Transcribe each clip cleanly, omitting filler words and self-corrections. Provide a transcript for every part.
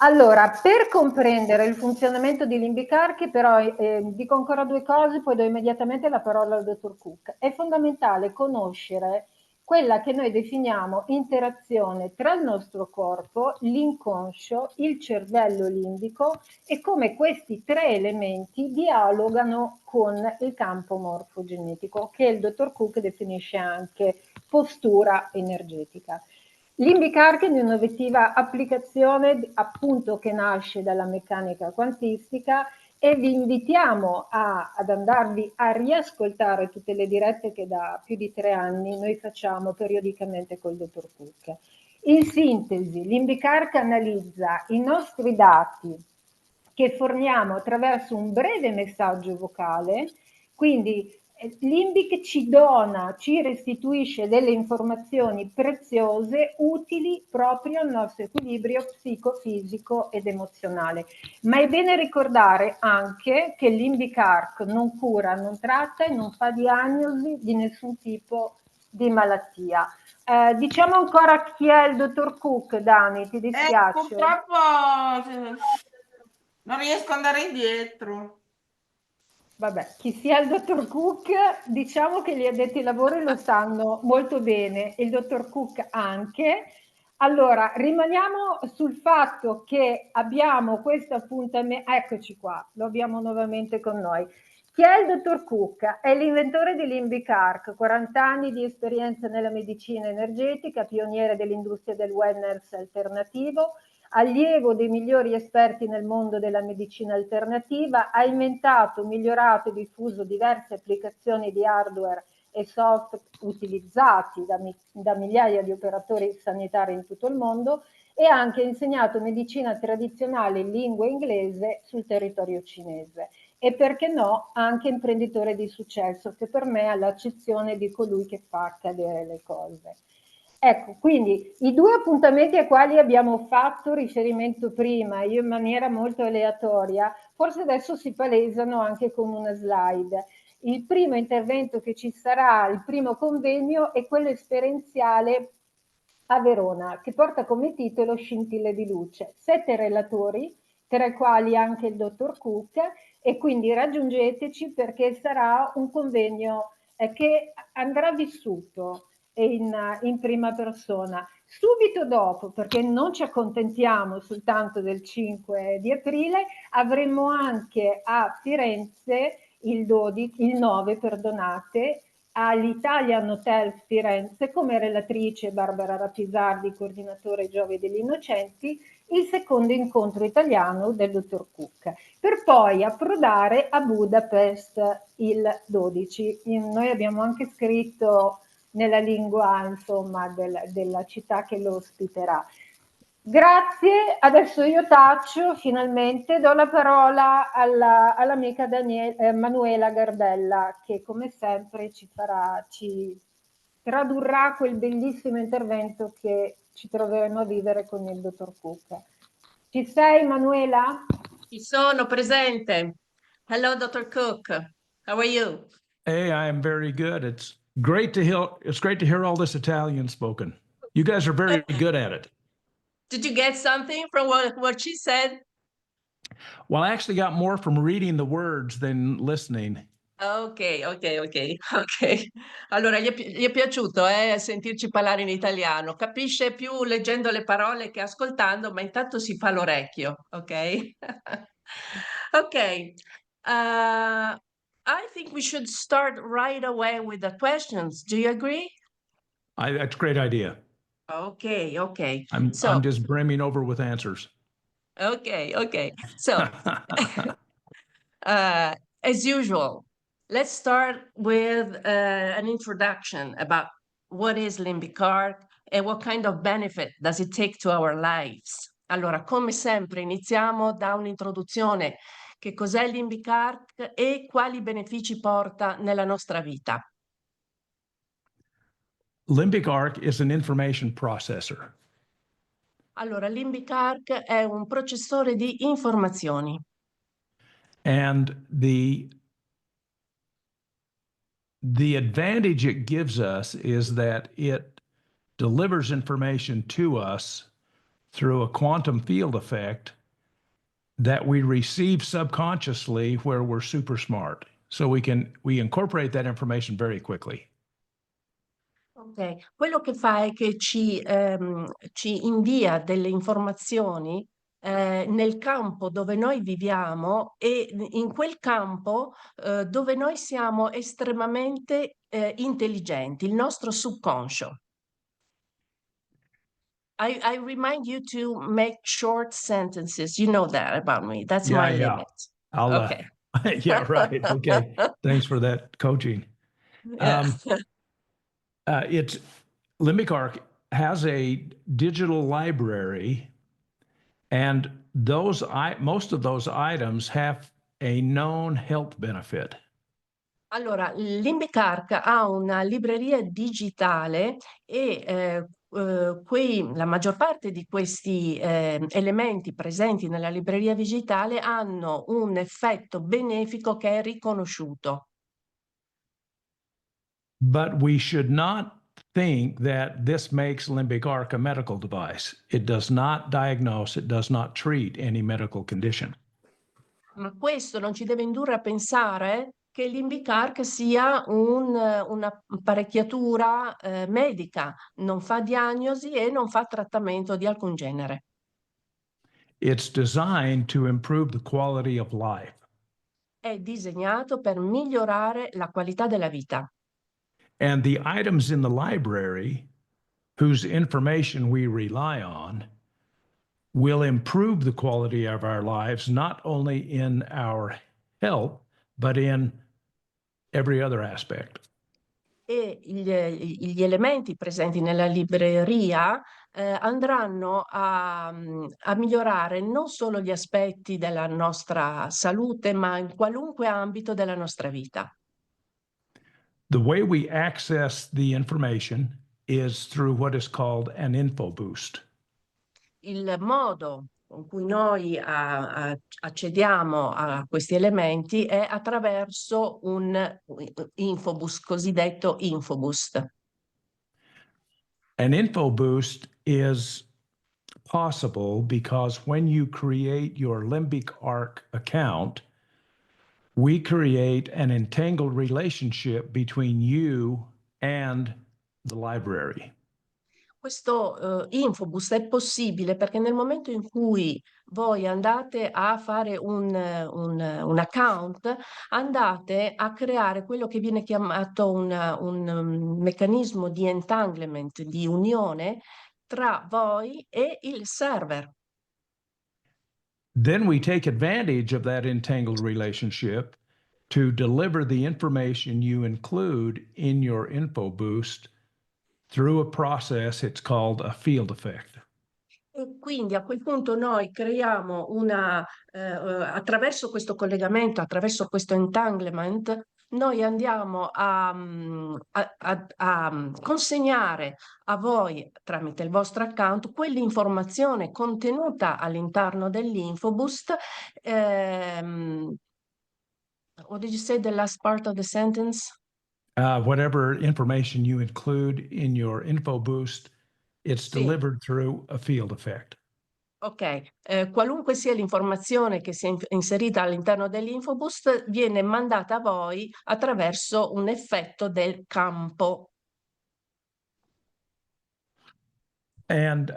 Allora, per comprendere il funzionamento di Limbic Arc, però dico ancora due cose, poi do immediatamente la parola al dottor Cook. È fondamentale conoscere quella che noi definiamo interazione tra il nostro corpo, l'inconscio, il cervello limbico e come questi tre elementi dialogano con il campo morfogenetico, che il dottor Cook definisce anche postura energetica. Limbic Arc è un'innovativa applicazione appunto che nasce dalla meccanica quantistica e vi invitiamo ad andarvi a riascoltare tutte le dirette che da più di 3 anni noi facciamo periodicamente col dottor Cook. In sintesi, Limbic Arc analizza i nostri dati che forniamo attraverso un breve messaggio vocale, quindi Limbic ci dona, ci restituisce delle informazioni preziose, utili proprio al nostro equilibrio psicofisico ed emozionale. Ma è bene ricordare anche che il Limbic Arc non cura, non tratta e non fa diagnosi di nessun tipo di malattia. Diciamo ancora chi è il dottor Cook, Dani, ti dispiace? Purtroppo non riesco ad andare indietro. Vabbè, chi sia il dottor Cook, diciamo che gli addetti ai lavori lo sanno molto bene, il dottor Cook anche. Allora, rimaniamo sul fatto che abbiamo questo appuntamento, eccoci qua, lo abbiamo nuovamente con noi. Chi è il dottor Cook? È l'inventore di Limbic Arc, 40 anni di esperienza nella medicina energetica, pioniere dell'industria del wellness alternativo, allievo dei migliori esperti nel mondo della medicina alternativa, ha inventato, migliorato e diffuso diverse applicazioni di hardware e software utilizzati da migliaia di operatori sanitari in tutto il mondo e ha anche insegnato medicina tradizionale in lingua inglese sul territorio cinese. E perché no, anche imprenditore di successo, che per me è l'accezione di colui che fa accadere le cose. Ecco, quindi i due appuntamenti ai quali abbiamo fatto riferimento prima, io in maniera molto aleatoria, forse adesso si palesano anche con una slide. Il primo intervento che ci sarà, il primo convegno, è quello esperienziale a Verona, che porta come titolo Scintille di luce. 7 relatori, tra i quali anche il dottor Cook, e quindi raggiungeteci perché sarà un convegno che andrà vissuto in prima persona. Subito dopo, perché non ci accontentiamo soltanto del 5 di aprile, avremo anche a Firenze il 12, il 9, perdonate, all'Italian Hotel Firenze come relatrice Barbara Rapisardi, coordinatore Giovi degli Innocenti, il secondo incontro italiano del dottor Cook, per poi approdare a Budapest il 12. Noi abbiamo anche scritto nella lingua insomma della città che lo ospiterà. Grazie, adesso io taccio finalmente, do la parola all'amica Manuela Gardella che come sempre ci tradurrà quel bellissimo intervento che ci troveremo a vivere con il dottor Cook. Ci sei Manuela? Ci sono presente. Hello, Dr. Cook. How are you? Hey, I am very good. It's great to hear all this Italian spoken. You guys are very good at it. Did you get something from what she said? Well, I actually got more from reading the words than listening. Ok. Allora, gli è piaciuto sentirci parlare in italiano. Capisce più leggendo le parole che ascoltando, ma intanto si fa l'orecchio, ok? Ok. I think we should start right away with the questions. Do you agree? That's a great idea. Okay. I'm just brimming over with answers. Okay. So, as usual, let's start with an introduction about what is Limbic Arc and what kind of benefit does it take to our lives. Allora, come sempre, iniziamo da un'introduzione. Che cos'è Limbic Arc e quali benefici porta nella nostra vita? Limbic Arc is an information processor. Allora, Limbic Arc è un processore di informazioni. And the advantage it gives us is that it delivers information to us through a quantum field effect that we receive subconsciously where we're super smart. So we incorporate that information very quickly. Ok, quello che fa è che ci invia delle informazioni nel campo dove noi viviamo e in quel campo dove noi siamo estremamente intelligenti, il nostro subconscio. I remind you to make short sentences. You know that about me. That's my limit. I'll, Okay. yeah, right. Okay. Thanks for that coaching. Yeah. It's Limbic Arc has a digital library, and most of those items have a known health benefit. Allora, Limbic Arc ha una libreria digitale e la maggior parte di questi elementi presenti nella libreria digitale hanno un effetto benefico che è riconosciuto. But we should not think that this makes Limbic Arc a medical device. It does not diagnose, it does not treat any medical condition. Ma questo non ci deve indurre a pensare che Limbic Arc sia un'apparecchiatura medica, non fa diagnosi e non fa trattamento di alcun genere. It's designed to improve the quality of life. È disegnato per migliorare la qualità della vita. And the items in the library, whose information we rely on, will improve the quality of our lives, not only in our health, but in every other aspect. E gli elementi presenti nella libreria andranno a migliorare non solo gli aspetti della nostra salute, ma in qualunque ambito della nostra vita. The way we access the information is through what is called an info boost. Il modo con cui noi accediamo a questi elementi è attraverso un infoboost, cosiddetto infoboost. An info boost is possible because when you create your Limbic Arc account, we create an entangled relationship between you and the library. Questo infoboost è possibile perché nel momento in cui voi andate a fare un account, andate a creare quello che viene chiamato un meccanismo di entanglement, di unione tra voi e il server. Then we take advantage of that entangled relationship to deliver the information you include in your info boost through a process it's called a field effect. E quindi a quel punto noi creiamo attraverso questo collegamento, attraverso questo entanglement, noi andiamo a consegnare a voi, tramite il vostro account, quell'informazione contenuta all'interno dell'Infoboost. What did you say, the last part of the sentence? Whatever information you include in your info boost, it's Sì. delivered through a field effect. Ok, qualunque sia l'informazione che sia inserita all'interno dell'Infoboost viene mandata a voi attraverso un effetto del campo. And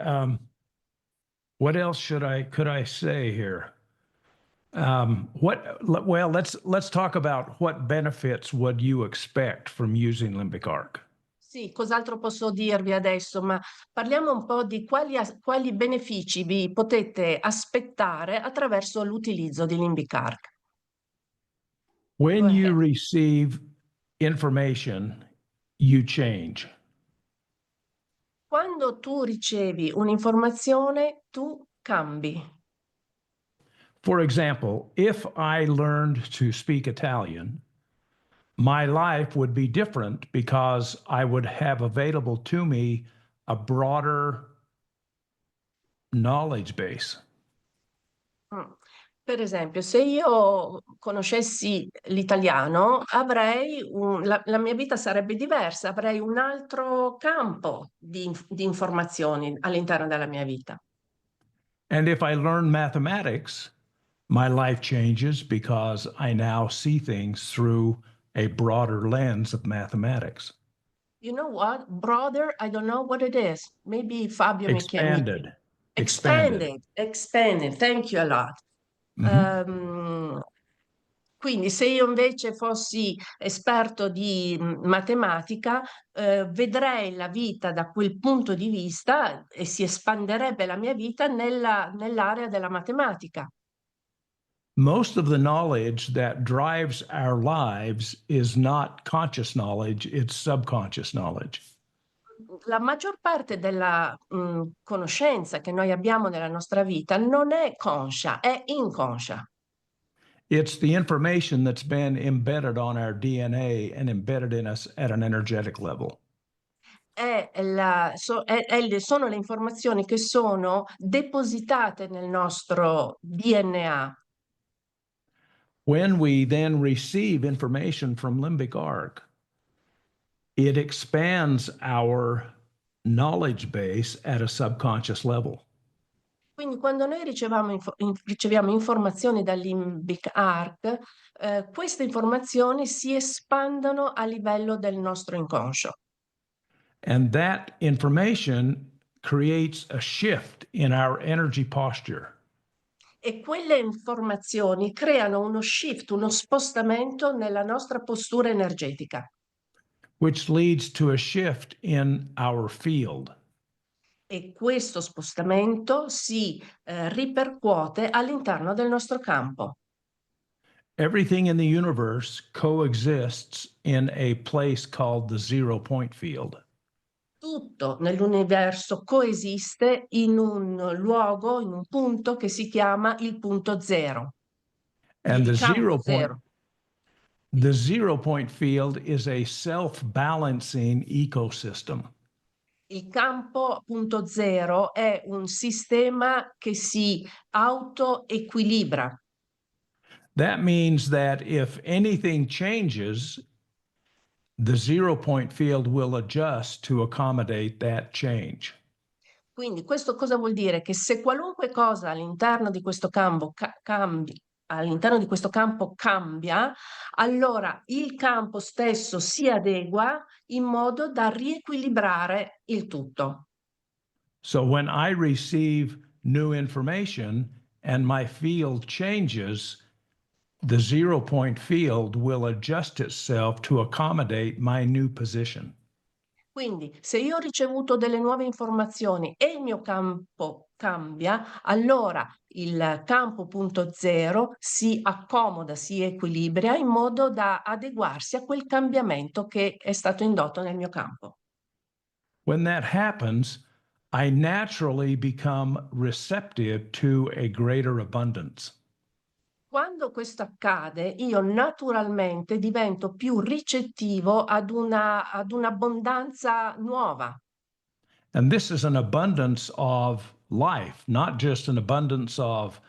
what else could I say here? Well, let's talk about what benefits would you expect from using Limbic Arc. Sì, cos'altro posso dirvi adesso? Ma parliamo un po' di quali benefici vi potete aspettare attraverso l'utilizzo di Limbic Arc. When Go you ahead. receive information, you change. Quando tu ricevi un'informazione, tu cambi. For example, if I learned to speak Italian, my life would be different because I would have available to me a broader knowledge base. Per esempio, se io conoscessi l'italiano, la mia vita sarebbe diversa, avrei un altro campo di informazioni all'interno della mia vita. And if I learn mathematics, my life changes because I now see things through a broader lens of mathematics. You know what, brother? I don't know what it is. Maybe Fabio Expanded. Expanded. Thank you a lot. Mhm. Quindi se io invece fossi esperto di matematica, vedrei la vita da quel punto di vista e si espanderebbe la mia vita nell'area della matematica. Most of the knowledge that drives our lives is not conscious knowledge, it's subconscious knowledge. La maggior parte della conoscenza che noi abbiamo nella nostra vita non è conscia, è inconscia. It's the information that's been embedded on our DNA and embedded in us at an energetic level. Sono le informazioni che sono depositate nel nostro DNA. When we then receive information from limbic arc, it expands our knowledge base at a subconscious level. Quindi quando noi riceviamo informazioni dal limbic arc, queste informazioni si espandono a livello del nostro inconscio. And that information creates a shift in our energy posture. E quelle informazioni creano uno shift, uno spostamento nella nostra postura energetica. Which leads to a shift in our field. E questo spostamento si ripercuote all'interno del nostro campo. Everything in the universe coexists in a place called the 0 point field. Tutto nell'universo coesiste in un luogo, in un punto che si chiama il punto zero. And Il the campo 0 point, zero. the 0 point field is a self-balancing ecosystem. Il campo punto zero è un sistema che si autoequilibra. That means that if anything changes, the 0 point field will adjust to accommodate that change. Quindi questo cosa vuol dire? Che se qualunque cosa all'interno di questo campo cambia, allora il campo stesso si adegua in modo da riequilibrare il tutto. So when I receive new information and my field changes, the 0 point field will adjust itself to accommodate my new position. Quindi se io ho ricevuto delle nuove informazioni e il mio campo cambia, allora il campo punto zero si accomoda, si equilibra in modo da adeguarsi a quel cambiamento che è stato indotto nel mio campo. When that happens, I naturally become receptive to a greater abundance. Quando questo accade, io naturalmente divento più ricettivo ad un'abbondanza nuova. And this is an abundance of life, not just an abundance of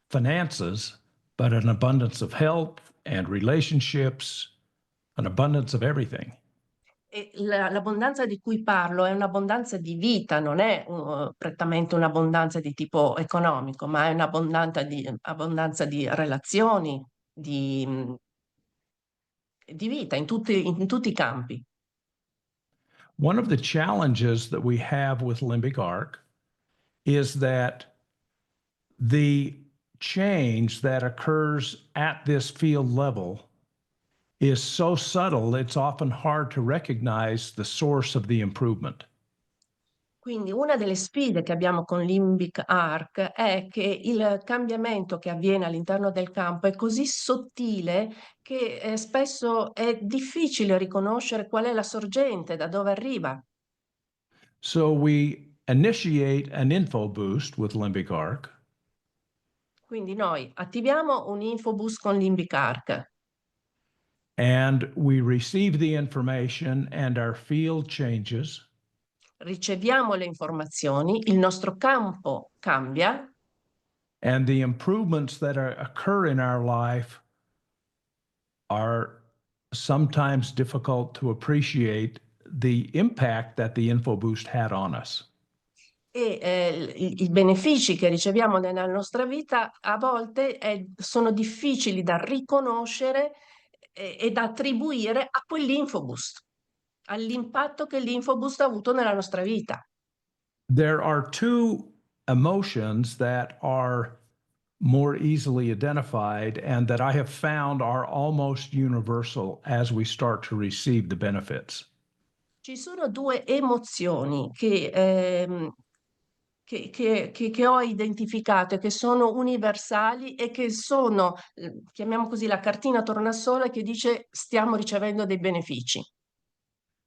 finances, but an abundance of health and relationships, an abundance of everything. E l'abbondanza di cui parlo è un'abbondanza di vita, non è prettamente un'abbondanza di tipo economico, ma è abbondanza di relazioni, di vita in tutti i campi. One of the challenges that we have with limbic arc is that the change that occurs at this field level is so subtle, it's often hard to recognize the source of the improvement. Quindi una delle sfide che abbiamo con Limbic Arc è che il cambiamento che avviene all'interno del campo è così sottile che spesso è difficile riconoscere qual è la sorgente, da dove arriva. So we initiate an info boost with limbic arc, Quindi noi attiviamo un infobus con Limbic Arc. and we receive the information and our field changes. Riceviamo le informazioni, il nostro campo cambia And the improvements that occur in our life are sometimes difficult to appreciate the impact that the info boost had on us. E i benefici che riceviamo nella nostra vita a volte sono difficili da riconoscere e da attribuire a quell'infoboost, all'impatto che l'infoboost ha avuto nella nostra vita. There are two emotions that are more easily identified and that I have found are almost universal as we start to receive the benefits. Ci sono due emozioni che ho identificato e che sono universali e che sono, chiamiamo così, la cartina tornasole che dice stiamo ricevendo dei benefici.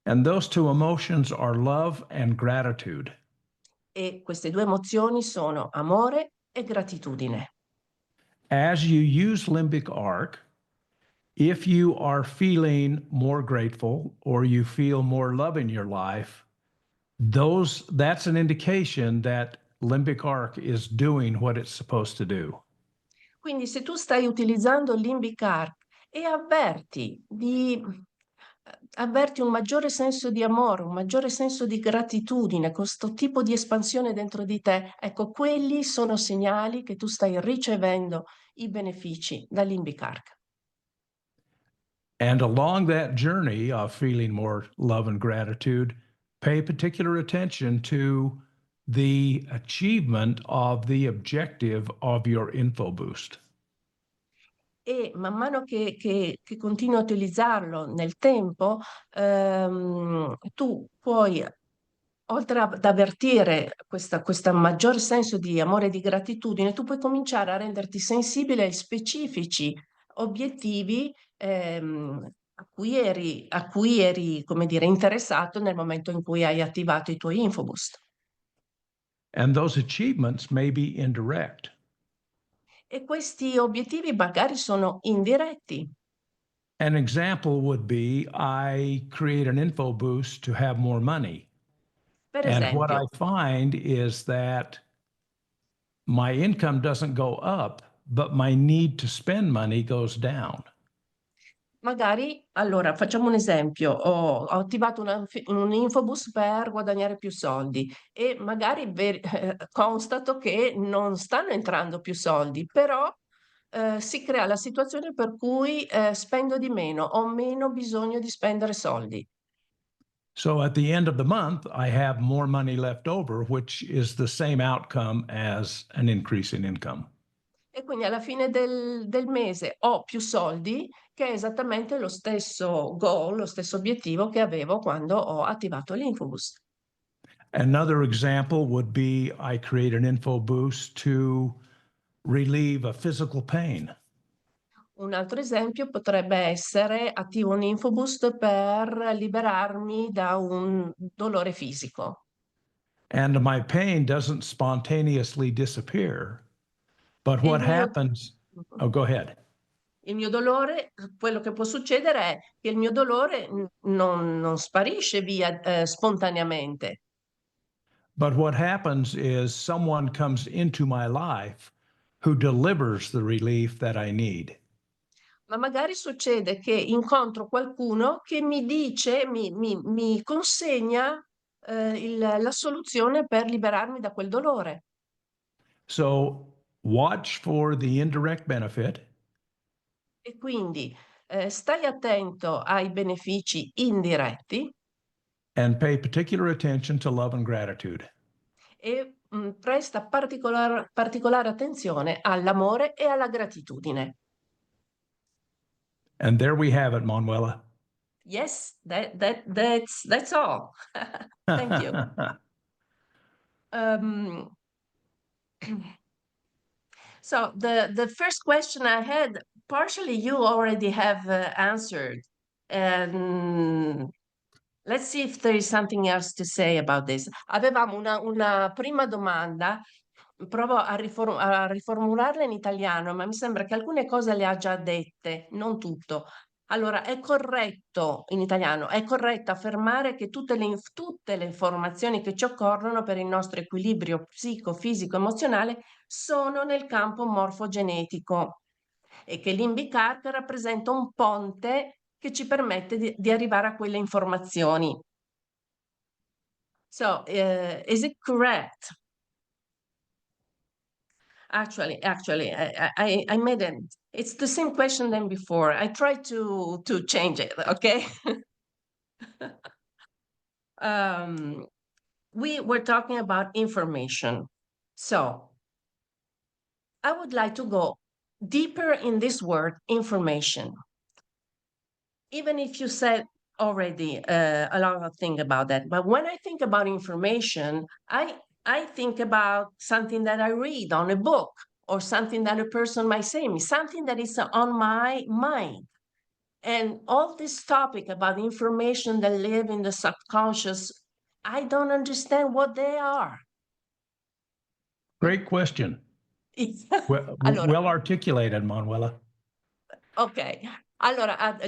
And those two emotions are love and gratitude. E queste due emozioni sono amore e gratitudine. As you use limbic arc, if you are feeling more grateful or you feel more love in your life, that's an indication that limbic arc is doing what it's supposed to do. Quindi se tu stai utilizzando il Limbic Arc e avverti un maggiore senso di amore, un maggiore senso di gratitudine, questo tipo di espansione dentro di te, ecco, quelli sono segnali che tu stai ricevendo i benefici dal Limbic Arc. And along that journey of feeling more love and gratitude, pay particular attention to the achievement of the objective of your InfoBoost. E man mano che continui a utilizzarlo nel tempo, tu puoi, oltre ad avvertire questo maggior senso di amore e di gratitudine, tu puoi cominciare a renderti sensibile ai specifici obiettivi a cui eri, come dire, interessato nel momento in cui hai attivato i tuoi InfoBoost. And those achievements may be indirect. E questi obiettivi magari sono indiretti. An example would be I create an InfoBoost to have more money. Per And what esempio, I find is that my income doesn't go up, but my need to spend money goes down. magari, allora, facciamo un esempio, ho attivato un Infobus per guadagnare più soldi e magari constato che non stanno entrando più soldi, però si crea la situazione per cui spendo di meno, ho meno bisogno di spendere soldi. So at the end of the month, I have more money left over, which is the same outcome as an increase in income. E quindi alla fine del mese ho più soldi, che è esattamente lo stesso goal, lo stesso obiettivo che avevo quando ho attivato l'Infobus. Another example would be I create an InfoBoost to relieve a physical pain. Un altro esempio potrebbe essere attivo un Infoboost per liberarmi da un dolore fisico. And my pain doesn't spontaneously disappear. But E what happens? Oh, go ahead. il mio dolore, quello che può succedere è che il mio dolore non sparisce via spontaneamente. But what happens is someone comes into my life who delivers the relief that I need. Ma magari succede che incontro qualcuno che mi dice, mi consegna la soluzione per liberarmi da quel dolore. So watch for the indirect benefit E quindi stai attento ai benefici indiretti and pay particular attention to love and gratitude. e presta particolare attenzione all'amore e alla gratitudine. And there we have it, Manuela. Yes, that's all. Thank you. So the first question I had, partially you already have answered. And let's see if there is something else to say about this. Avevamo una prima domanda, provo a riformularla in italiano, ma mi sembra che alcune cose le ha già dette, non tutto. Allora, è corretto, in italiano, è corretto affermare che tutte le informazioni che ci occorrono per il nostro equilibrio psicofisico emozionale sono nel campo morfogenetico e che l'Limbic Arc rappresenta un ponte che ci permette di arrivare a quelle informazioni. So, is it correct? Actually, I made it. It's the same question than before. I tried to change it, okay? We were talking about information. So I would like to go deeper in this word, information. Even if you said already a lot of things about that, but when I think about information, I think about something that I read on a book or something that a person might say me, something that is on my mind. And all this topic about information that live in the subconscious, I don't understand what they are. Great question. Well, Allora, well articulated, Manuela. ok, allora,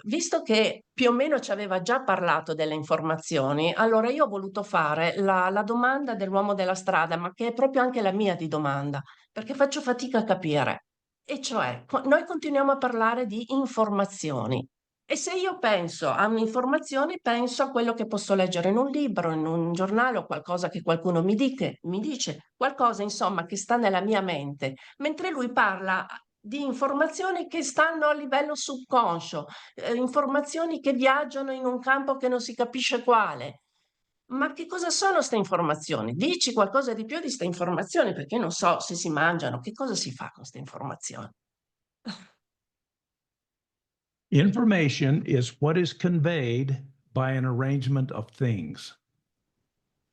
visto che più o meno ci aveva già parlato delle informazioni, allora io ho voluto fare la domanda dell'uomo della strada, ma che è proprio anche la mia di domanda, perché faccio fatica a capire. E cioè, noi continuiamo a parlare di informazioni. E se io penso a un'informazione, penso a quello che posso leggere in un libro, in un giornale o qualcosa che qualcuno mi dice, qualcosa insomma che sta nella mia mente, mentre lui parla di informazioni che stanno a livello subconscio, informazioni che viaggiano in un campo che non si capisce quale. Ma che cosa sono queste informazioni? Dici qualcosa di più di queste informazioni, perché non so se si mangiano, che cosa si fa con queste informazioni? Information is what is conveyed by an arrangement of things.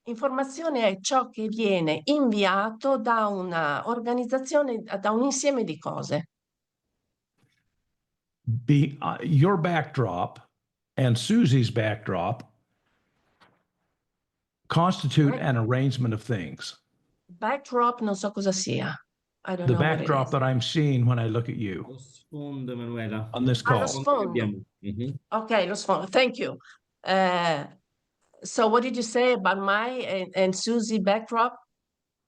Informazione è ciò che viene inviato da una organizzazione, da un insieme di cose. Your backdrop and Susie's backdrop constitute an arrangement of things. Backdrop non so cosa sia. I don't The know what it backdrop is. that I'm seeing when I look at you Lo sfondo, Emanuela. on this Ah, lo call. sfondo. Mhm. Ok, lo sfondo. Thank you. So what did you say about my and Susie backdrop?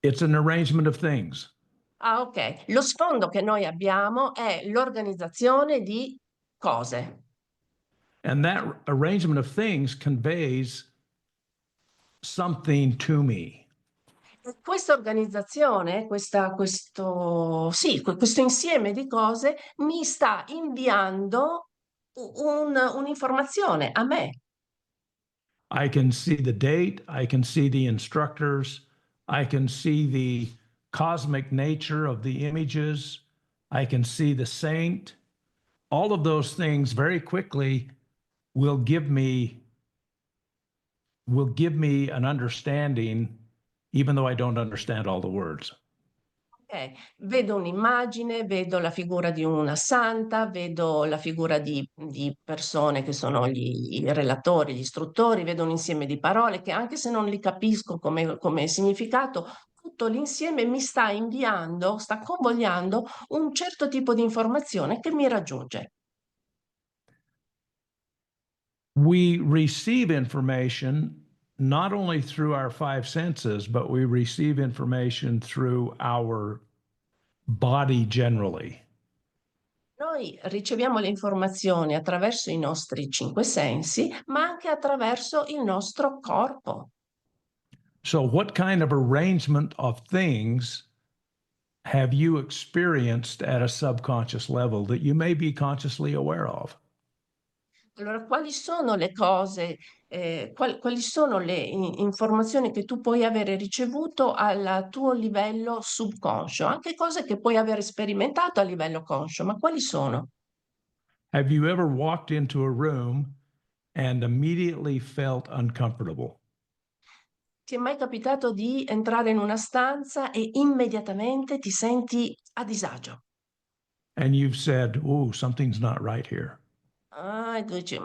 It's an arrangement of things. Ah, ok. Lo sfondo che noi abbiamo è l'organizzazione di cose. And that arrangement of things conveys something to me. Questa organizzazione, questo insieme di cose mi sta inviando un'informazione a me. I can see the date, I can see the instructors, I can see the cosmic nature of the images, I can see the saint. All of those things very quickly will give me an understanding, even though I don't understand all the words. Ok, vedo un'immagine, vedo la figura di una santa, vedo la figura di persone che sono i relatori, gli istruttori, vedo un insieme di parole che anche se non li capisco come significato, tutto l'insieme mi sta inviando, sta convogliando un certo tipo di informazione che mi raggiunge. We receive information not only through our five senses, but we receive information through our body generally. Noi riceviamo le informazioni attraverso i nostri cinque sensi, ma anche attraverso il nostro corpo. So, what kind of arrangement of things have you experienced at a subconscious level that you may be consciously aware of? Allora, quali sono le cose, quali sono le informazioni che tu puoi avere ricevuto al tuo livello subconscio? Anche cose che puoi avere sperimentato a livello conscio, ma quali sono? Have you ever walked into a room and immediately felt uncomfortable? Ti è mai capitato di entrare in una stanza e immediatamente ti senti a disagio? And you've said, "Oh, something's not right here." Ah, e tu dici,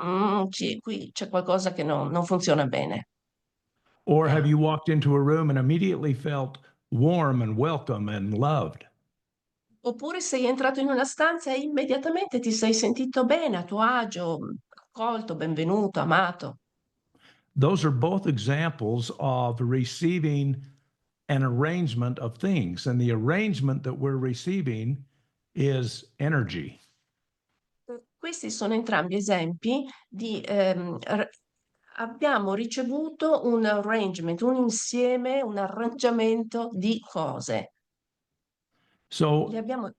sì, qui c'è qualcosa che non funziona bene. Or have you walked into a room and immediately felt warm and welcome and loved? Oppure sei entrato in una stanza e immediatamente ti sei sentito bene, a tuo agio, accolto, benvenuto, amato. Those are both examples of receiving an arrangement of things. And the arrangement that we're receiving is energy. Questi sono entrambi esempi di abbiamo ricevuto un arrangement, un insieme, un arrangiamento di cose. So, Li abbiamo...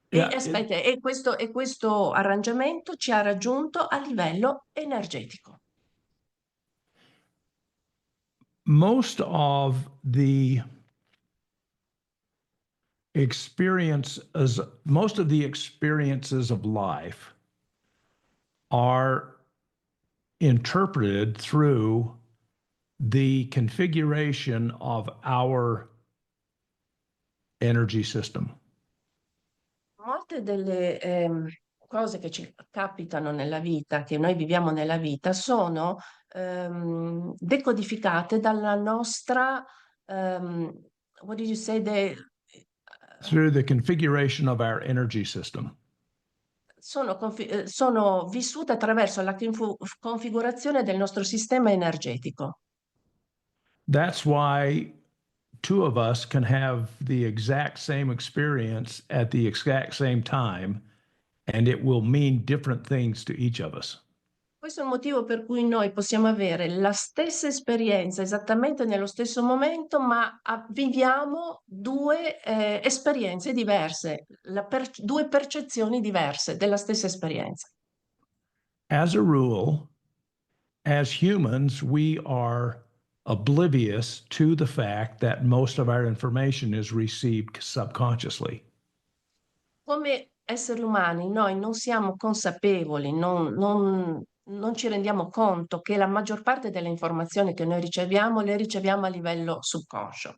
yeah, aspetta, e questo arrangiamento ci ha raggiunto a livello energetico. most of the experiences of life are interpreted through the configuration of our energy system. Molte delle cose che ci capitano nella vita, che noi viviamo nella vita, sono decodificate dalla nostra, what did you say, Through the configuration of our energy system. sono vissute attraverso la configurazione del nostro sistema energetico. That's why two of us can have the exact same experience at the exact same time, and it will mean different things to each of us. Questo è il motivo per cui noi possiamo avere la stessa esperienza esattamente nello stesso momento, ma viviamo due esperienze diverse, due percezioni diverse della stessa esperienza. As a rule, as humans, we are oblivious to the fact that most of our information is received subconsciously. Come esseri umani noi non siamo consapevoli, non ci rendiamo conto che la maggior parte delle informazioni che noi riceviamo le riceviamo a livello subconscio.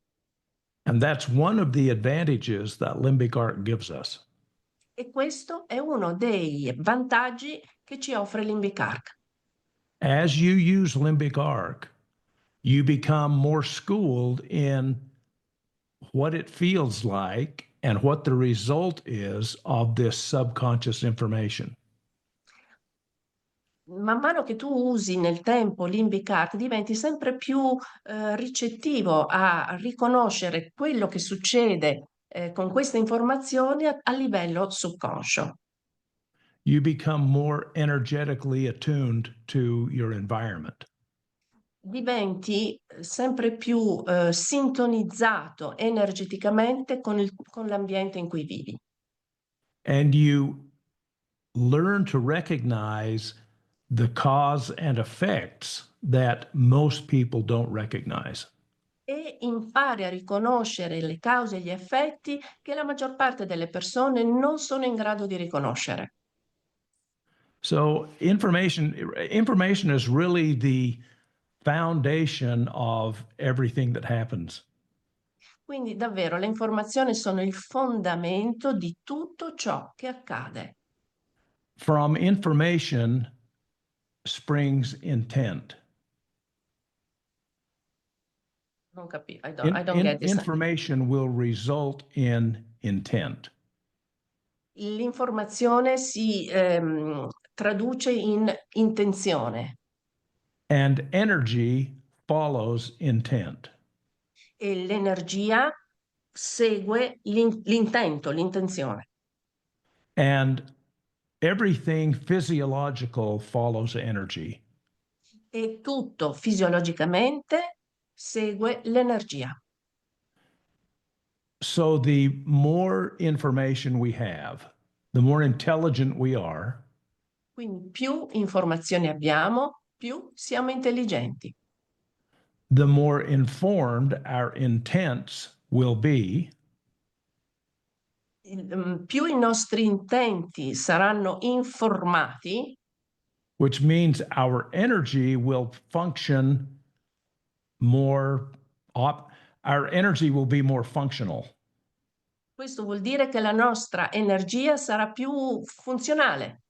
And that's one of the advantages that limbic arc gives us. E questo è uno dei vantaggi che ci offre Limbic Arc. As you use limbic arc, you become more schooled in what it feels like and what the result is of this subconscious information. Man mano che tu usi nel tempo Limbic Arc, diventi sempre più ricettivo a riconoscere quello che succede con queste informazioni a livello subconscio. You become more energetically attuned to your environment. Diventi sempre più sintonizzato energeticamente con l'ambiente in cui vivi. And you learn to recognize the cause and effects that most people don't recognize. E impari a riconoscere le cause e gli effetti che la maggior parte delle persone non sono in grado di riconoscere. So information is really the foundation of everything that happens. Quindi davvero le informazioni sono il fondamento di tutto ciò che accade. From information springs intent. Non capisco, I don't get this. Information will result in intent. L'informazione si traduce in intenzione And energy follows intent. e l'energia segue l'intento, l'intenzione. And everything physiological follows energy. E tutto fisiologicamente segue l'energia. So the more information we have, the more intelligent we are, Quindi più informazioni abbiamo, più siamo intelligenti. the more informed our intents will be, Più i nostri intenti saranno informati, which means our energy will function more, our energy will be more functional. questo vuol dire che la nostra energia sarà più funzionale.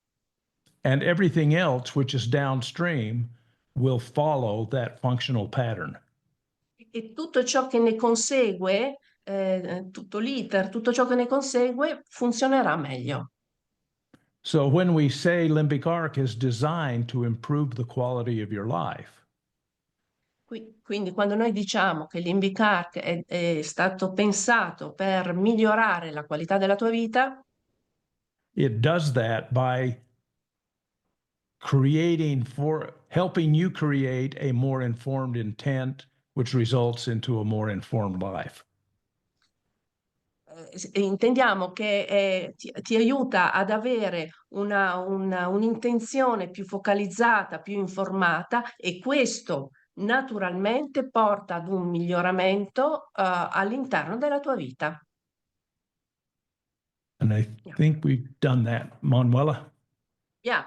And everything else, which is downstream, will follow that functional pattern. E tutto ciò che ne consegue, tutto l'iter, tutto ciò che ne consegue funzionerà meglio. So when we say limbic arc is designed to improve the quality of your life, Quindi quando noi diciamo che Limbic Arc è stato pensato per migliorare la qualità della tua vita, it does that by helping you create a more informed intent, which results into a more informed life. Intendiamo che ti aiuta ad avere un'intenzione più focalizzata, più informata, e questo naturalmente porta ad un miglioramento all'interno della tua vita. And I think we've done that, Manuela. Yeah.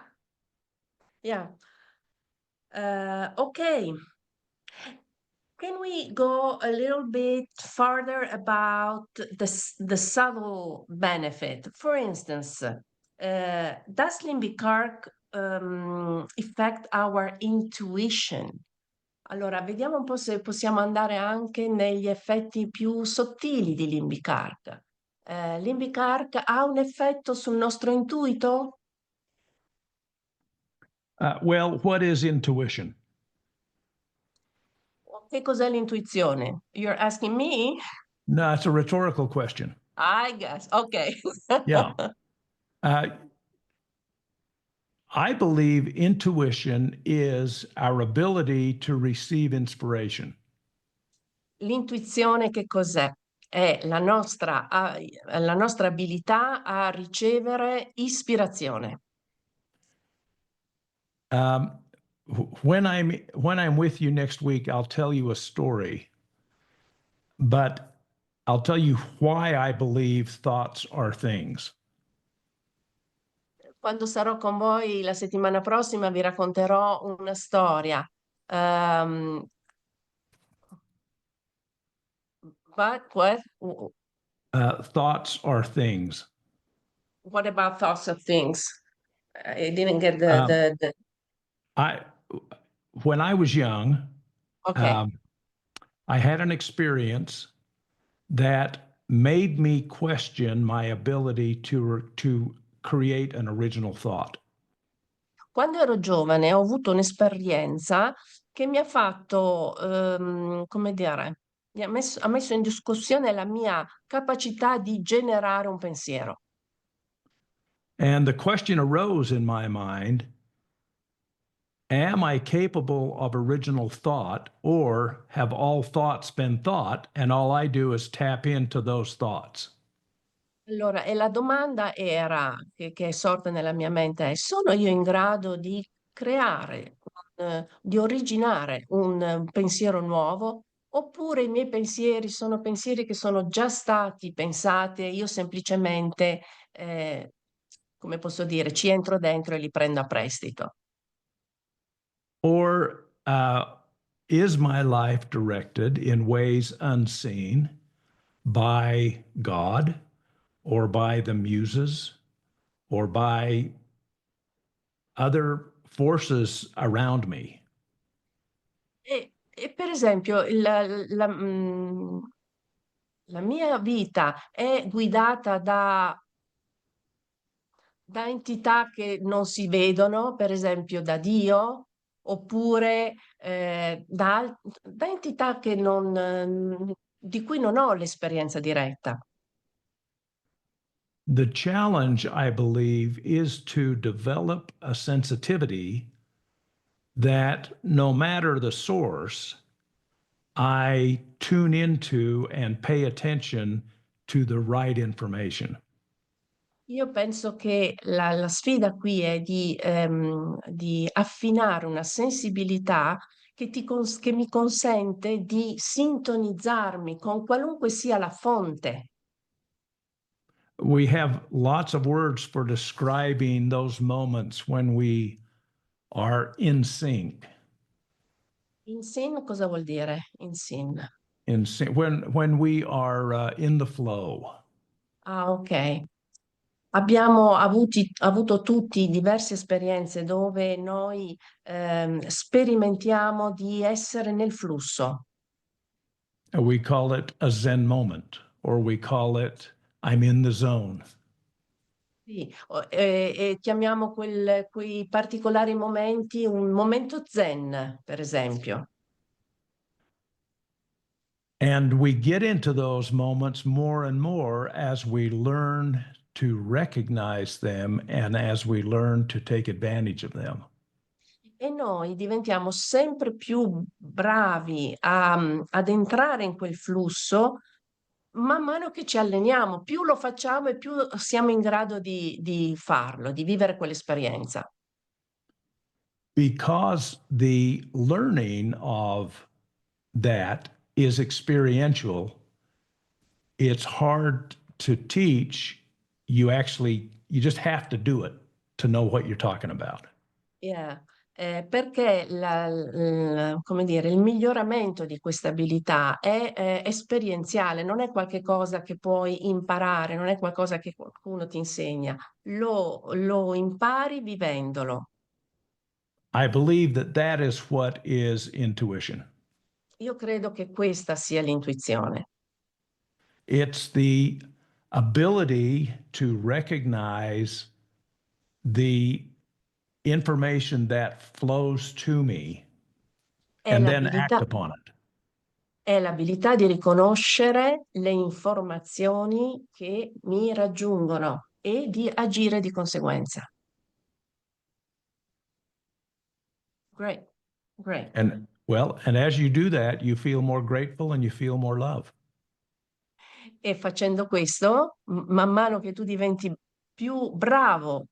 Okay. Can we go a little bit further about the subtle benefit? For instance, does limbic arc affect our intuition? Allora, vediamo un po' se possiamo andare anche negli effetti più sottili di limbic arc. Limbic arc ha un effetto sul nostro intuito? Well, what is intuition? Che cos'è l'intuizione? You're asking me? No, it's a rhetorical question. I guess. Okay. Yeah. I believe intuition is our ability to receive inspiration. L'intuizione che cos'è? È la nostra abilità a ricevere ispirazione. When I'm with you next week, I'll tell you a story, but I'll tell you why I believe thoughts are things. Quando sarò con voi la settimana prossima vi racconterò una storia. But what? Thoughts are things. What about thoughts of things? I didn't get the. When I was young, Okay. I had an experience that made me question my ability to create an original thought. Quando ero giovane ho avuto un'esperienza che mi ha fatto, come dire, ha messo in discussione la mia capacità di generare un pensiero. And the question arose in my mind, am I capable of original thought, or have all thoughts been thought and all I do is tap into those thoughts? Allora, e la domanda era, che è sorta nella mia mente, è: sono io in grado di creare, di originare un pensiero nuovo, oppure i miei pensieri sono pensieri che sono già stati pensati e io semplicemente, come posso dire, ci entro dentro e li prendo a prestito? Or is my life directed in ways unseen by God, or by the muses, or by other forces around me? E per esempio, la mia vita è guidata da entità che non si vedono, per esempio da Dio, oppure da entità che di cui non ho l'esperienza diretta. The challenge, I believe, is to develop a sensitivity that no matter the source, I tune into and pay attention to the right information. Io penso che la sfida qui è di affinare una sensibilità che mi consente di sintonizzarmi con qualunque sia la fonte. We have lots of words for describing those moments when we are in sync. In sync cosa vuol dire? In sync. In sync, when we are in the flow. Ah, ok. Abbiamo avuto tutti diverse esperienze dove noi sperimentiamo di essere nel flusso. We call it a Zen moment, or we call it I'm in the zone. Sì, e chiamiamo quei particolari momenti un momento zen, per esempio. And we get into those moments more and more as we learn to recognize them and as we learn to take advantage of them. E noi diventiamo sempre più bravi ad entrare in quel flusso man mano che ci alleniamo, più lo facciamo e più siamo in grado di farlo, di vivere quell'esperienza. Because the learning of that is experiential, it's hard to teach. You just have to do it to know what you're talking about. Yeah. Perché come dire, il miglioramento di questa abilità è esperienziale, non è qualche cosa che puoi imparare, non è qualcosa che qualcuno ti insegna, lo impari vivendolo. I believe that that is what is intuition. Io credo che questa sia l'intuizione. It's the ability to recognize the information that flows to me È and then l'abilità, act upon it. è l'abilità di riconoscere le informazioni che mi raggiungono e di agire di conseguenza. Great, great. And as you do that, you feel more grateful and you feel more love. E facendo questo, man mano che tu diventi più bravo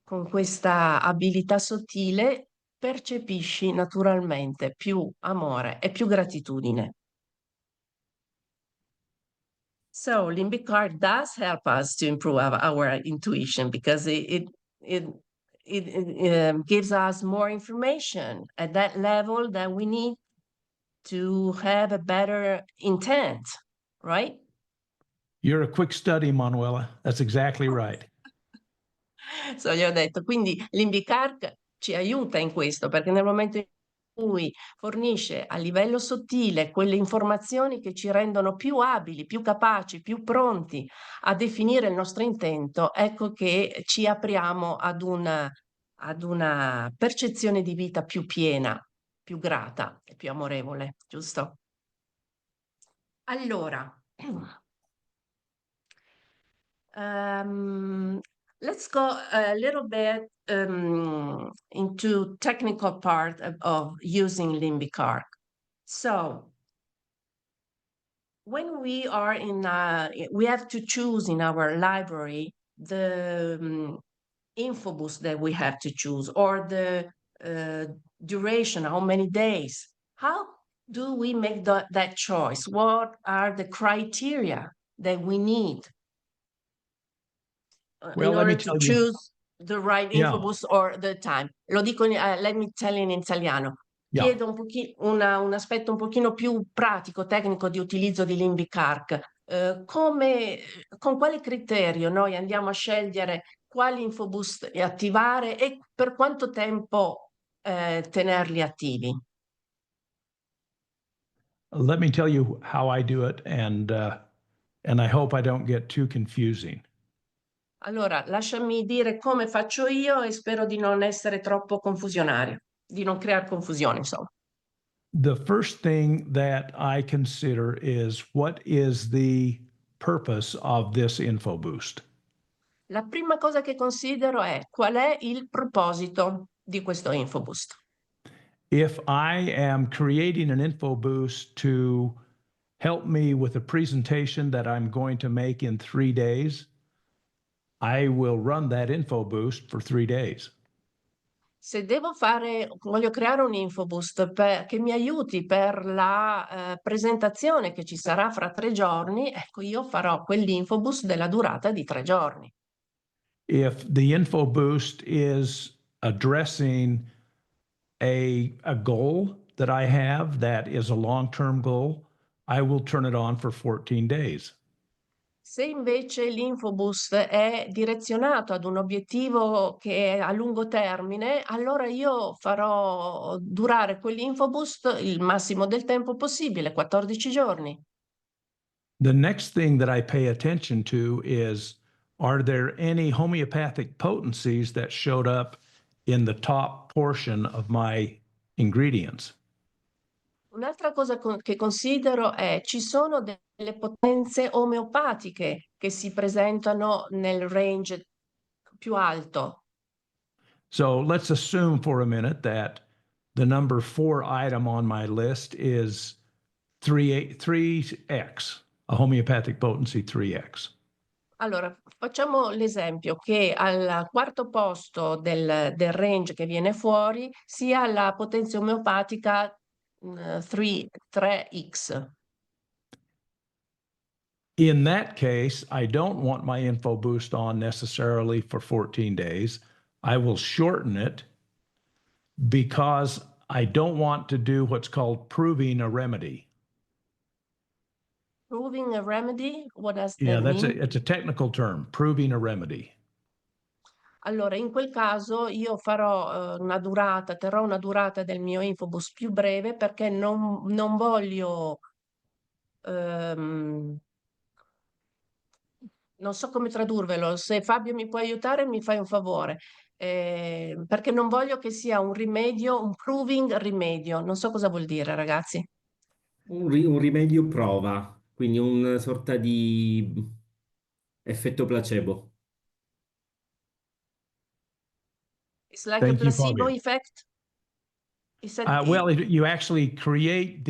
con questa abilità sottile, percepisci naturalmente più amore e più gratitudine. So Limbic Art does help us to improve our intuition because it gives us more information at that level that we need to have a better intent, right? You're a quick study, Manuela. That's exactly right. So, gli ho detto, quindi Limbic Art ci aiuta in questo, perché nel momento in cui fornisce a livello sottile quelle informazioni che ci rendono più abili, più capaci, più pronti a definire il nostro intento, ecco che ci apriamo ad una percezione di vita più piena, più grata e più amorevole, giusto? Allora, let's go a little bit into technical part of using Limbic Arc. So when we are we have to choose in our library the info boost that we have to choose or the duration, how many days. How do we make that choice? What are the criteria that we need in order to choose the right info boost or the time? Lo dico, let me tell you in italiano. Yeah. Chiedo un aspetto un pochino più pratico, tecnico di utilizzo di Limbic Arc. Con quale criterio noi andiamo a scegliere quali infoboost attivare e per quanto tempo tenerli attivi? Let me tell you how I do it, and I hope I don't get too confusing. Allora, lasciami dire come faccio io e spero di non essere troppo confusionario, di non creare confusione, insomma. The first thing that I consider is what is the purpose of this info boost? La prima cosa che considero è qual è il proposito di questo infoboost. If I am creating an info boost to help me with a presentation that I'm going to make in 3 days, I will run that info boost for 3 days. Se voglio creare un infoboost che mi aiuti per la presentazione che ci sarà fra 3 giorni, ecco, io farò quell'infoboost della durata di 3 giorni. If the info boost is addressing a goal that I have that is a long-term goal, I will turn it on for 14 days. Se invece l'infoboost è direzionato ad un obiettivo che è a lungo termine, allora io farò durare quell'infoboost il massimo del tempo possibile, 14 giorni. The next thing that I pay attention to is, are there any homeopathic potencies that showed up in the top portion of my ingredients? Un'altra cosa che considero è ci sono delle potenze omeopatiche che si presentano nel range più alto. So let's assume for a minute that the number 4 item on my list is 3x, a homeopathic potency 3x. Allora, facciamo l'esempio che al quarto posto del range che viene fuori sia la potenza omeopatica 3x. In that case, I don't want my info boost on necessarily for 14 days. I will shorten it because I don't want to do what's called proving a remedy. Proving a remedy? What does Yeah, that mean? it's a technical term, proving a remedy. Allora, in quel caso io farò terrò una durata del mio Infoboost più breve perché non voglio, non so come tradurvelo, se Fabio mi può aiutare mi fai un favore, perché non voglio che sia un rimedio, un proving rimedio, non so cosa vuol dire, ragazzi. Un rimedio prova, quindi una sorta di effetto placebo. It's like a Thank you, placebo Fabio. effect? Is that Well, it? you actually create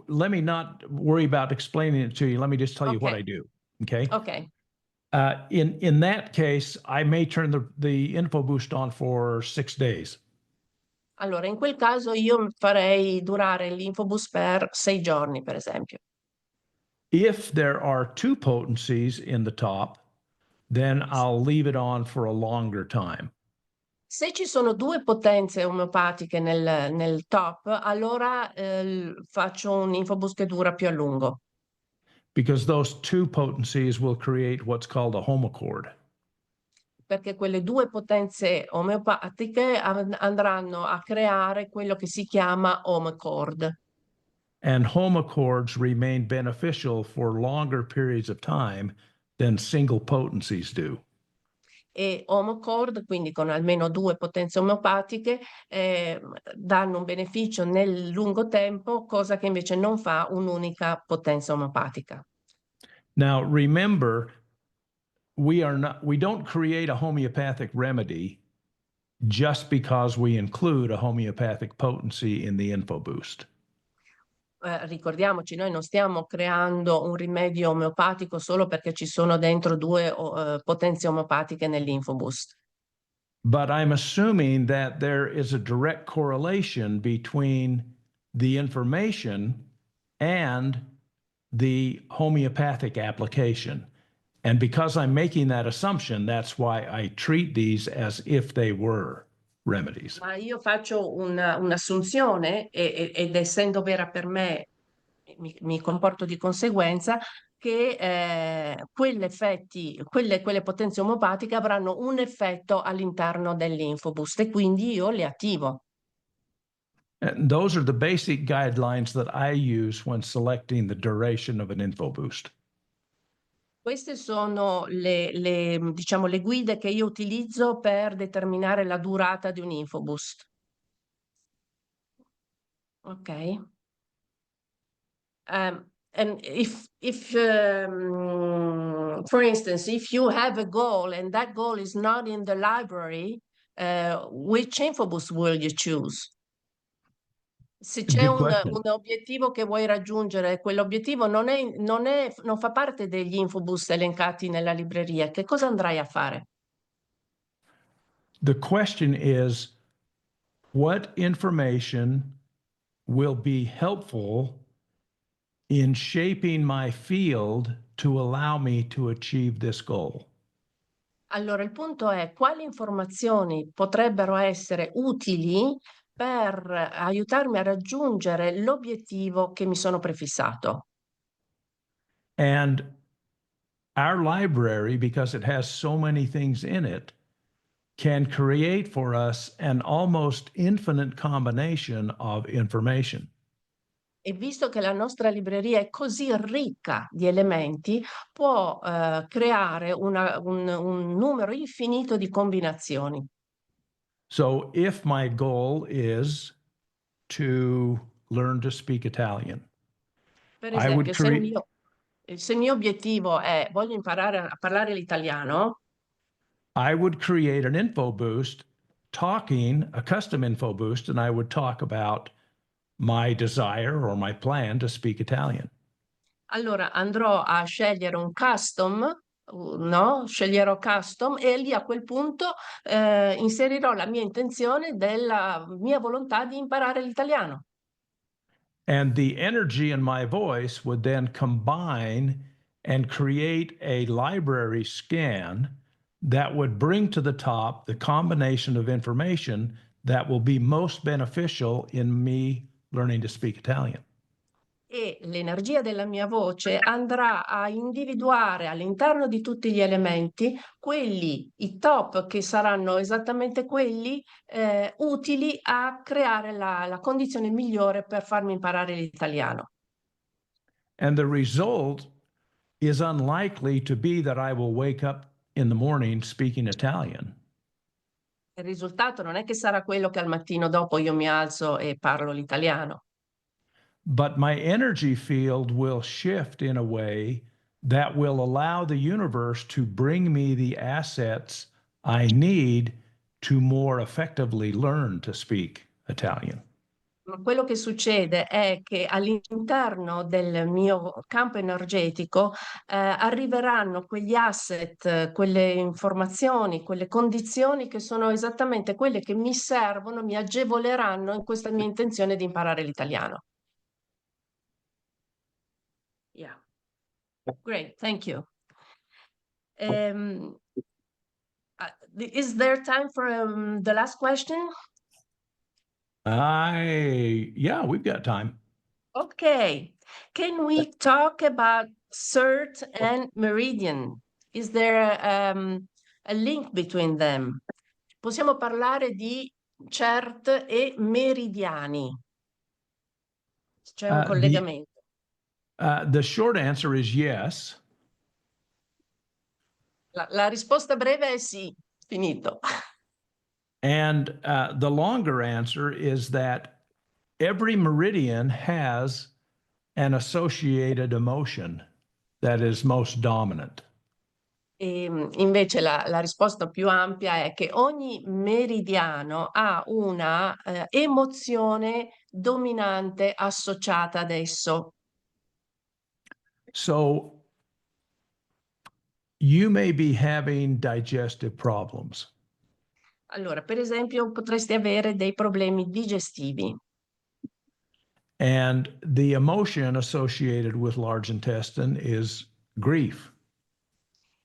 let me not worry about explaining it to you. Let me just tell you what Okay. I do. Okay. Ok. In that case, I may turn the info boost on for 6 days. Allora, in quel caso io farei durare l'Infoboost per 6 giorni, per esempio. If there are 2 potencies in the top, then I'll leave it on for a longer time. Se ci sono 2 potenze omeopatiche nel top, allora faccio un Infoboost che dura più a lungo. Because those 2 potencies will create what's called a homochord. Perché quelle 2 potenze omeopatiche andranno a creare quello che si chiama homochord. And homochords remain beneficial for longer periods of time than single potencies do. E homochord, quindi con almeno 2 potenze omeopatiche, danno un beneficio nel lungo tempo, cosa che invece non fa un'unica potenza omeopatica. Now, remember, we don't create a homeopathic remedy just because we include a homeopathic potency in the info boost. Ricordiamoci, noi non stiamo creando un rimedio omeopatico solo perché ci sono dentro 2 potenze omeopatiche nell'Infoboost. But I'm assuming that there is a direct correlation between the information and the homeopathic application. And because I'm making that assumption, that's why I treat these as if they were remedies. Ma io faccio un'assunzione ed essendo vera per me, mi comporto di conseguenza che quelle potenze omeopatiche avranno un effetto all'interno dell'Infoboost e quindi io le attivo. And those are the basic guidelines that I use when selecting the duration of an info boost. Queste sono diciamo, le guide che io utilizzo per determinare la durata di un Infoboost. Ok. And for instance, if you have a goal and that goal is not in the library, which Infoboost will you choose? Se c'è Good question. un obiettivo che vuoi raggiungere, quell'obiettivo non fa parte degli Infoboost elencati nella libreria, che cosa andrai a fare? The question is, what information will be helpful in shaping my field to allow me to achieve this goal? Allora, il punto è quali informazioni potrebbero essere utili per aiutarmi a raggiungere l'obiettivo che mi sono prefissato. And our library, because it has so many things in it, can create for us an almost infinite combination of information. E visto che la nostra libreria è così ricca di elementi, può creare un numero infinito di combinazioni. So if my goal is to learn to speak Italian, Per I would esempio, se il mio obiettivo è voglio imparare a parlare l'italiano, I would create an info boost a custom info boost, and I would talk about my desire or my plan to speak Italian. Allora andrò a scegliere un custom, no? Sceglierò custom e lì a quel punto inserirò la mia intenzione della mia volontà di imparare l'italiano. And the energy in my voice would then combine and create a library scan that would bring to the top the combination of information that will be most beneficial in me learning to speak Italian. E l'energia della mia voce andrà a individuare all'interno di tutti gli elementi i top che saranno esattamente quelli utili a creare la condizione migliore per farmi imparare l'italiano. And the result is unlikely to be that I will wake up in the morning speaking Italian. Il risultato non è che sarà quello che al mattino dopo io mi alzo e parlo l'italiano. But my energy field will shift in a way that will allow the universe to bring me the assets I need to more effectively learn to speak Italian. Ma quello che succede è che all'interno del mio campo energetico arriveranno quegli asset, quelle informazioni, quelle condizioni che sono esattamente quelle che mi servono, mi agevoleranno in questa mia intenzione di imparare l'italiano. Yeah. Great, thank you. Is there time for the last question? Yeah, we've got time. Okay. Can we talk about CERT and Meridian? Is there a link between them? Possiamo parlare di CERT e meridiani. C'è un collegamento. The short answer is yes. La risposta breve è sì, finito. And the longer answer is that every meridian has an associated emotion that is most dominant. E invece la risposta più ampia è che ogni meridiano ha una emozione dominante associata ad esso. So you may be having digestive problems. Allora, per esempio, potresti avere dei problemi digestivi. And the emotion associated with large intestine is grief.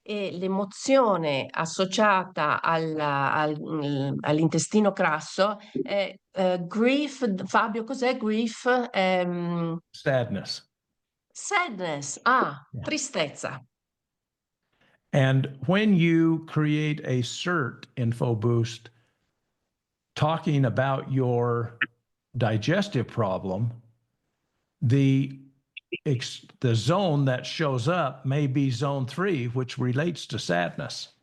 E l'emozione associata all'intestino grasso è grief. Fabio, cos'è grief? Sadness. Sadness, Yeah. tristezza. And when you create a CERT info boost talking about your digestive problem, the zone that shows up may be zone 3, which relates to sadness.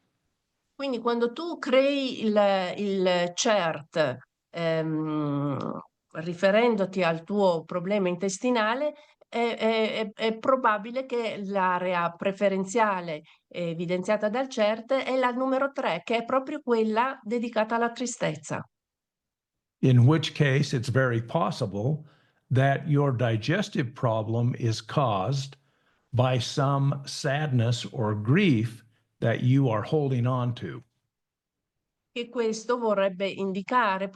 Quindi quando tu crei il CERT riferendoti al tuo problema intestinale, è probabile che l'area preferenziale evidenziata dal CERT è la numero 3, che è proprio quella dedicata alla tristezza. In which case, it's very possible that your digestive problem is caused by some sadness or grief that you are holding on to. E questo potrebbe indicare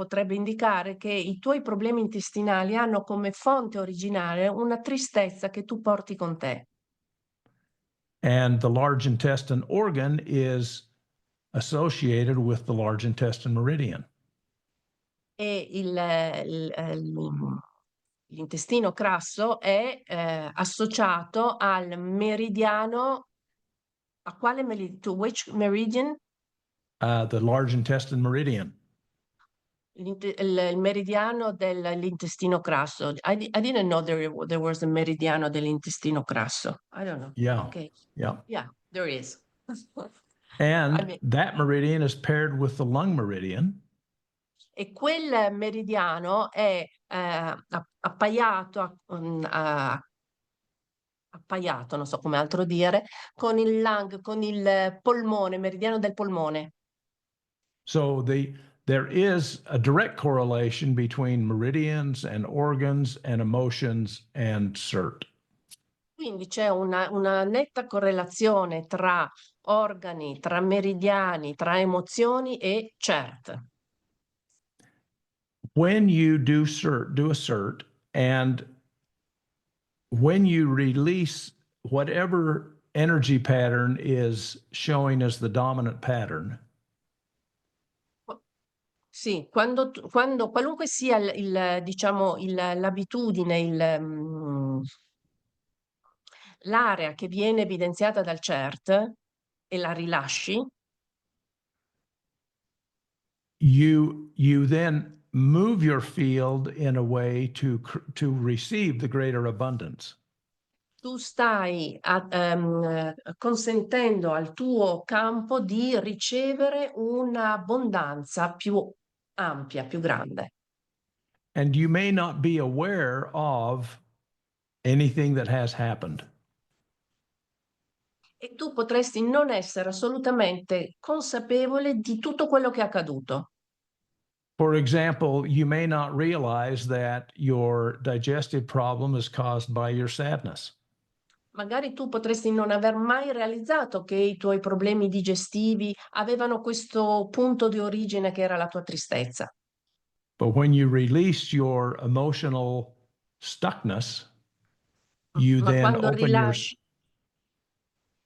che i tuoi problemi intestinali hanno come fonte originale una tristezza che tu porti con te. And the large intestine organ is associated with the large intestine meridian. E l'intestino grasso è associato al meridiano. A quale meridiano? To which meridian? The large intestine meridian. Il meridiano dell'intestino grasso. I didn't know there was a meridiano dell'intestino grasso. I don't know. Yeah. Okay. Yeah. Yeah, there is. And that meridian is paired with the lung meridian. E quel meridiano è appaiato, non so come altro dire, con il lung, con il polmone, meridiano del polmone. So there is a direct correlation between meridians and organs and emotions and CERT. Quindi c'è una netta correlazione tra organi, tra meridiani, tra emozioni e CERT. When you do a CERT, and when you release whatever energy pattern is showing as the dominant pattern, Sì, quando qualunque sia l'abitudine, l'area che viene evidenziata dal CERT e la rilasci, you then move your field in a way to receive the greater abundance. tu stai consentendo al tuo campo di ricevere un'abbondanza più ampia, più grande. And you may not be aware of anything that has happened. E tu potresti non essere assolutamente consapevole di tutto quello che è accaduto. For example, you may not realize that your digestive problem is caused by your sadness. Magari tu potresti non aver mai realizzato che i tuoi problemi digestivi avevano questo punto di origine che era la tua tristezza. But when you release your emotional stuckness, you Ma then open your...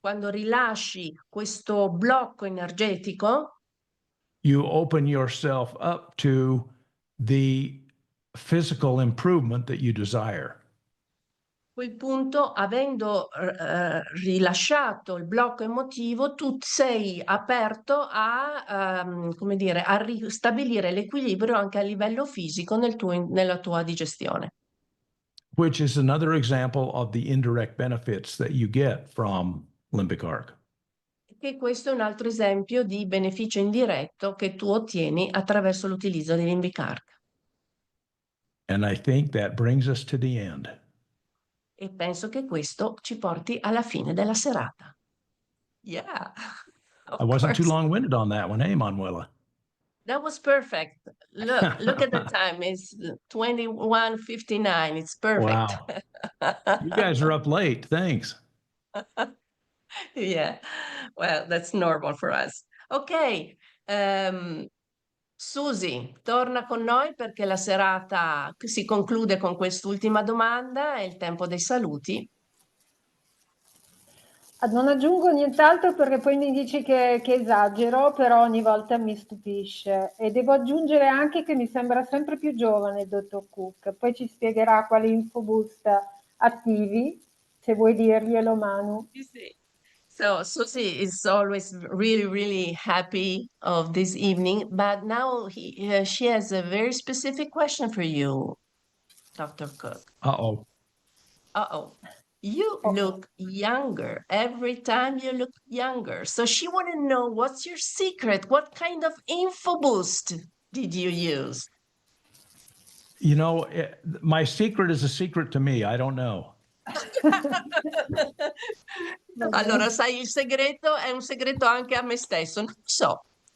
quando rilasci questo blocco energetico, you open yourself up to the physical improvement that you desire. a quel punto, avendo rilasciato il blocco emotivo, tu sei aperto come dire, a ristabilire l'equilibrio anche a livello fisico nella tua digestione. Which is another example of the indirect benefits that you get from limbic arc. E questo è un altro esempio di beneficio indiretto che tu ottieni attraverso l'utilizzo di limbic arc. And I think that brings us to the end. E penso che questo ci porti alla fine della serata. Yeah. I wasn't too long-winded on that one, hey, Manuela? That was perfect. Look at the time. It's 21:59. It's perfect. Wow. You guys are up late. Thanks. Yeah, well, that's normal for us. Ok, Susi, torna con noi perché la serata si conclude con quest'ultima domanda, è il tempo dei saluti. Non aggiungo nient'altro perché poi mi dici che esagero, però ogni volta mi stupisce. E devo aggiungere anche che mi sembra sempre più giovane il dottor Cook. Poi ci spiegherà quali infoboost attivi, se vuoi dirglielo, Manu. Sì. So Susie is always really, really happy of this evening, but now she has a very specific question for you, Dr. Cook. Uh-oh. Uh-oh. You look younger. Every time you look younger. So she want to know, what's your secret? What kind of infoboost did you use? You know, my secret is a secret to me. I don't know. Allora, sai, il segreto è un segreto anche a me stesso. Non so.